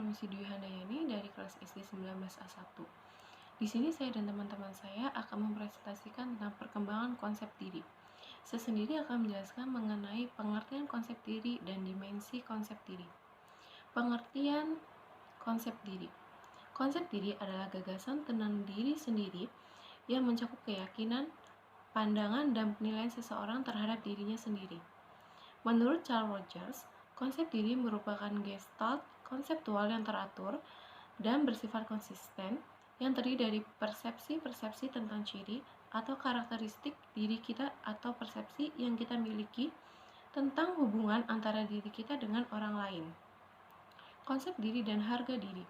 Pramesih Dwi Handayani dari kelas SD 19A1. Di sini saya dan teman-teman saya akan mempresentasikan tentang perkembangan konsep diri. Saya sendiri akan menjelaskan mengenai pengertian konsep diri dan dimensi konsep diri. Pengertian konsep diri. Konsep diri adalah gagasan tentang diri sendiri yang mencakup keyakinan, pandangan, dan penilaian seseorang terhadap dirinya sendiri. Menurut Carl Rogers, konsep diri merupakan gestalt konseptual yang teratur dan bersifat konsisten yang terdiri dari persepsi-persepsi tentang ciri atau karakteristik diri kita atau persepsi yang kita miliki tentang hubungan antara diri kita dengan orang lain. Konsep diri dan harga diri.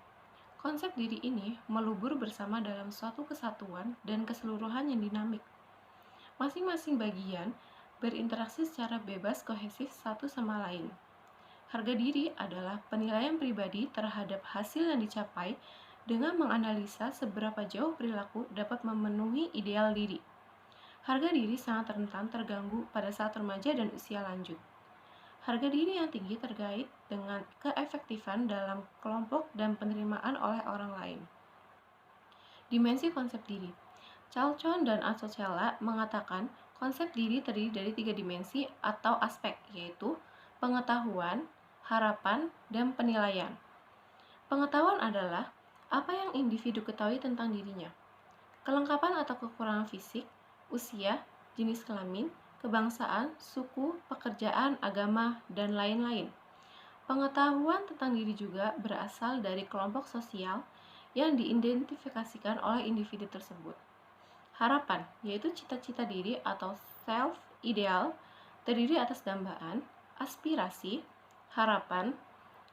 Konsep diri ini melubur bersama dalam suatu kesatuan dan keseluruhan yang dinamik. Masing-masing bagian berinteraksi secara bebas kohesif satu sama lain. Harga diri adalah penilaian pribadi terhadap hasil yang dicapai dengan menganalisa seberapa jauh perilaku dapat memenuhi ideal diri. Harga diri sangat rentan terganggu pada saat remaja dan usia lanjut. Harga diri yang tinggi terkait dengan keefektifan dalam kelompok dan penerimaan oleh orang lain. Dimensi konsep diri. Charlton dan Asocella mengatakan konsep diri terdiri dari 3 dimensi atau aspek, yaitu pengetahuan, harapan, dan penilaian. Pengetahuan adalah apa yang individu ketahui tentang dirinya. Kelengkapan atau kekurangan fisik, usia, jenis kelamin, kebangsaan, suku, pekerjaan, agama, dan lain-lain. Pengetahuan tentang diri juga berasal dari kelompok sosial yang diidentifikasikan oleh individu tersebut. Harapan, yaitu cita-cita diri atau self-ideal, terdiri atas dambaan, aspirasi, harapan,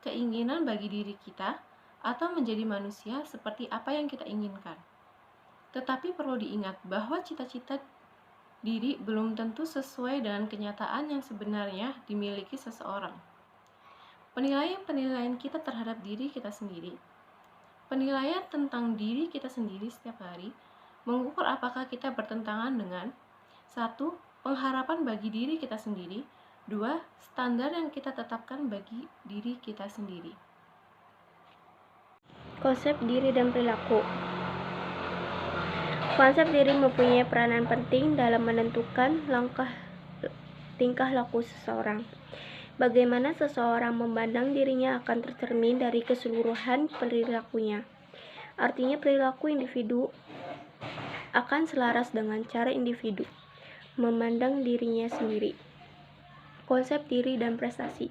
keinginan bagi diri kita, atau menjadi manusia seperti apa yang kita inginkan. Tetapi perlu diingat bahwa cita-cita diri belum tentu sesuai dengan kenyataan yang sebenarnya dimiliki seseorang. Penilaian-penilaian kita terhadap diri kita sendiri. Penilaian tentang diri kita sendiri setiap hari mengukur apakah kita bertentangan dengan 1. Pengharapan bagi diri kita sendiri. 2. Standar yang kita tetapkan bagi diri kita sendiri. Konsep diri dan perilaku. Konsep diri mempunyai peranan penting dalam menentukan tingkah laku seseorang. Bagaimana seseorang memandang dirinya akan tercermin dari keseluruhan perilakunya. Artinya perilaku individu akan selaras dengan cara individu memandang dirinya sendiri. Konsep diri dan prestasi.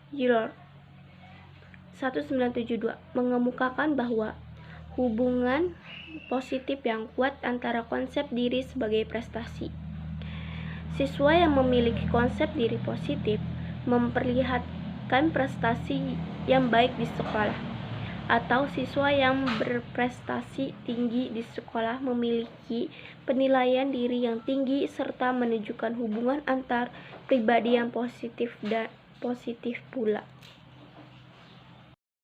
Gillard 1972 mengemukakan bahwa hubungan positif yang kuat antara konsep diri sebagai prestasi. Siswa yang memiliki konsep diri positif memperlihatkan prestasi yang baik di sekolah, atau siswa yang berprestasi tinggi di sekolah memiliki penilaian diri yang tinggi serta menunjukkan hubungan antar pribadi yang positif dan positif pula.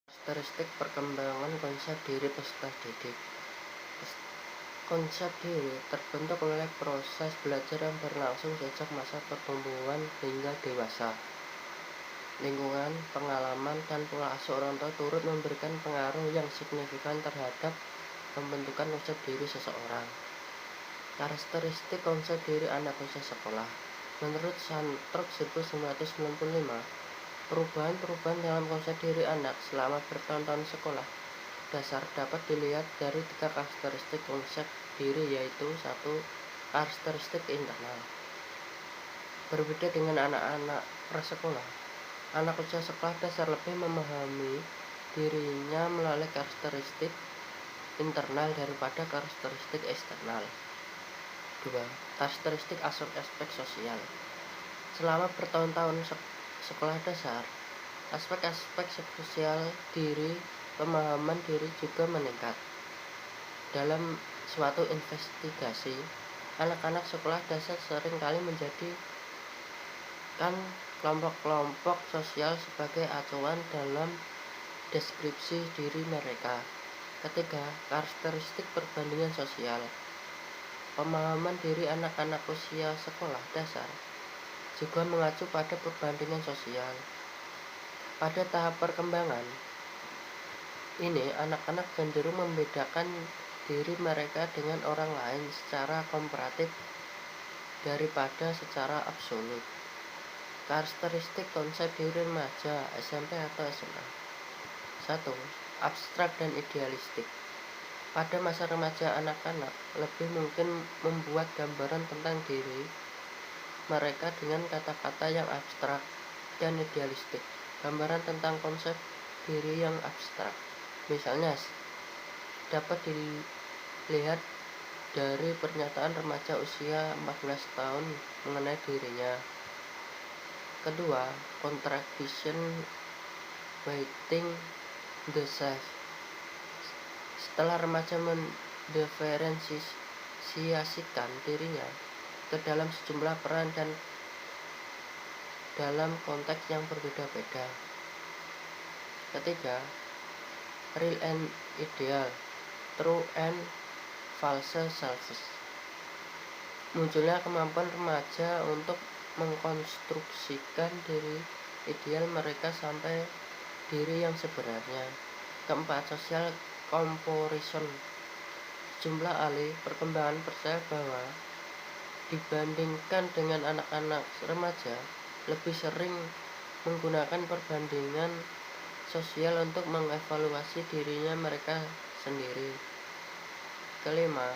Karakteristik perkembangan konsep diri peserta didik. Konsep diri terbentuk oleh proses belajar yang berlangsung sejak masa pertumbuhan hingga dewasa. Lingkungan, pengalaman, dan pola asuh orang tua turut memberikan pengaruh yang signifikan terhadap pembentukan konsep diri seseorang. Karakteristik konsep diri anak usia sekolah. Menurut Santrok 1995, perubahan-perubahan dalam konsep diri anak selama bertahun-tahun sekolah dasar dapat dilihat dari 3 karakteristik konsep diri, yaitu 1. Karakteristik internal. Berbeda dengan anak-anak prasekolah, anak usia sekolah dasar lebih memahami dirinya melalui karakteristik internal daripada karakteristik eksternal. 2. Karakteristik aspek sosial. Selama bertahun-tahun sekolah dasar, aspek-aspek sosial diri, pemahaman diri juga meningkat. Dalam suatu investigasi, anak-anak sekolah dasar seringkali menjadikan kelompok-kelompok sosial sebagai acuan dalam deskripsi diri mereka. Ketiga, karakteristik perbandingan sosial. Pemahaman diri anak-anak usia sekolah dasar juga mengacu pada perbandingan sosial. Pada tahap perkembangan, ini, anak-anak cenderung membedakan diri mereka dengan orang lain secara komparatif daripada secara absolut. Karakteristik konsep diri remaja SMP atau SMA. 1. Abstrak dan idealistik. Pada masa remaja, anak-anak lebih mungkin membuat gambaran tentang diri mereka dengan kata-kata yang abstrak dan idealistik. Gambaran tentang konsep diri yang abstrak, misalnya, dapat dilihat dari pernyataan remaja usia 14 tahun mengenai dirinya. Kedua, contradiction within the self. Setelah remaja mendiferensiasikan dirinya ke dalam sejumlah peran dan dalam konteks yang berbeda-beda. Ketiga, real and ideal, true and false selves. Munculnya kemampuan remaja untuk mengkonstruksikan diri ideal mereka sampai diri yang sebenarnya. Keempat, social comparison. Jumlah ahli perkembangan percaya bahwa dibandingkan dengan anak-anak remaja, lebih sering menggunakan perbandingan sosial untuk mengevaluasi dirinya mereka sendiri. Kelima,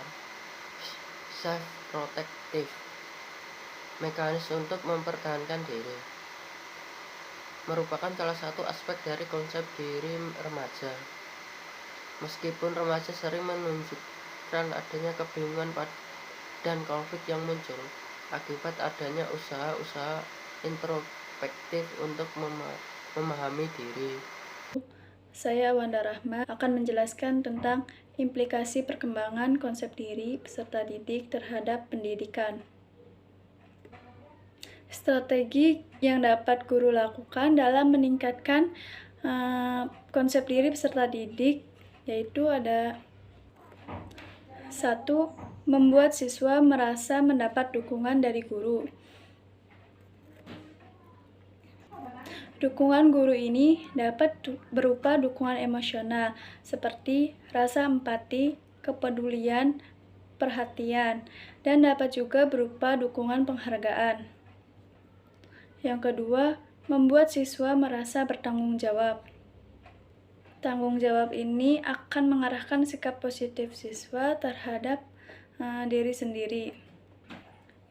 self-protective, mekanisme untuk mempertahankan diri, merupakan salah satu aspek dari konsep diri remaja. Meskipun remaja sering menunjukkan adanya kebingungan dan konflik yang muncul akibat adanya usaha-usaha introspektif untuk memahami diri. Saya Wanda Rahma akan menjelaskan tentang implikasi perkembangan konsep diri peserta didik terhadap pendidikan. Strategi yang dapat guru lakukan dalam meningkatkan konsep diri peserta didik yaitu ada 1. Membuat siswa merasa mendapat dukungan dari guru. Dukungan guru ini dapat berupa dukungan emosional seperti rasa empati, kepedulian, perhatian, dan dapat juga berupa dukungan penghargaan. Yang kedua, membuat siswa merasa bertanggung jawab. Tanggung jawab ini akan mengarahkan sikap positif siswa terhadap diri sendiri,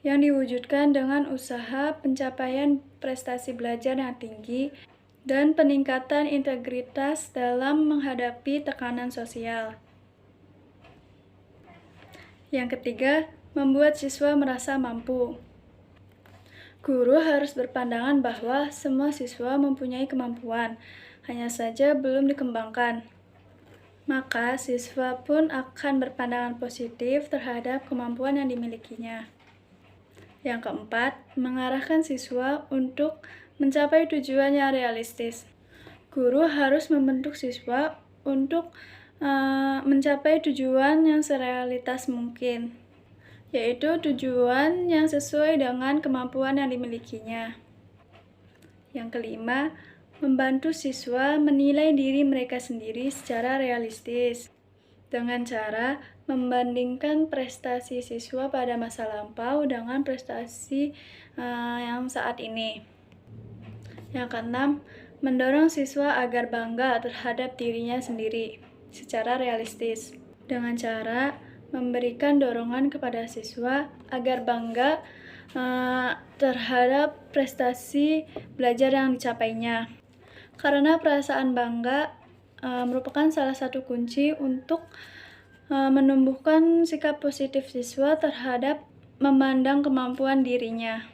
yang diwujudkan dengan usaha pencapaian prestasi belajar yang tinggi dan peningkatan integritas dalam menghadapi tekanan sosial. Yang ketiga, membuat siswa merasa mampu. Guru harus berpandangan bahwa semua siswa mempunyai kemampuan, hanya saja belum dikembangkan. Maka siswa pun akan berpandangan positif terhadap kemampuan yang dimilikinya. Yang keempat, mengarahkan siswa untuk mencapai tujuan yang realistis. Guru harus membentuk siswa untuk mencapai tujuan yang serealitas mungkin, yaitu tujuan yang sesuai dengan kemampuan yang dimilikinya. Yang kelima, membantu siswa menilai diri mereka sendiri secara realistis dengan cara membandingkan prestasi siswa pada masa lampau dengan prestasi yang saat ini. Yang keenam, mendorong siswa agar bangga terhadap dirinya sendiri secara realistis dengan cara memberikan dorongan kepada siswa agar bangga terhadap prestasi belajar yang dicapainya. Karena perasaan bangga merupakan salah satu kunci untuk menumbuhkan sikap positif siswa terhadap memandang kemampuan dirinya.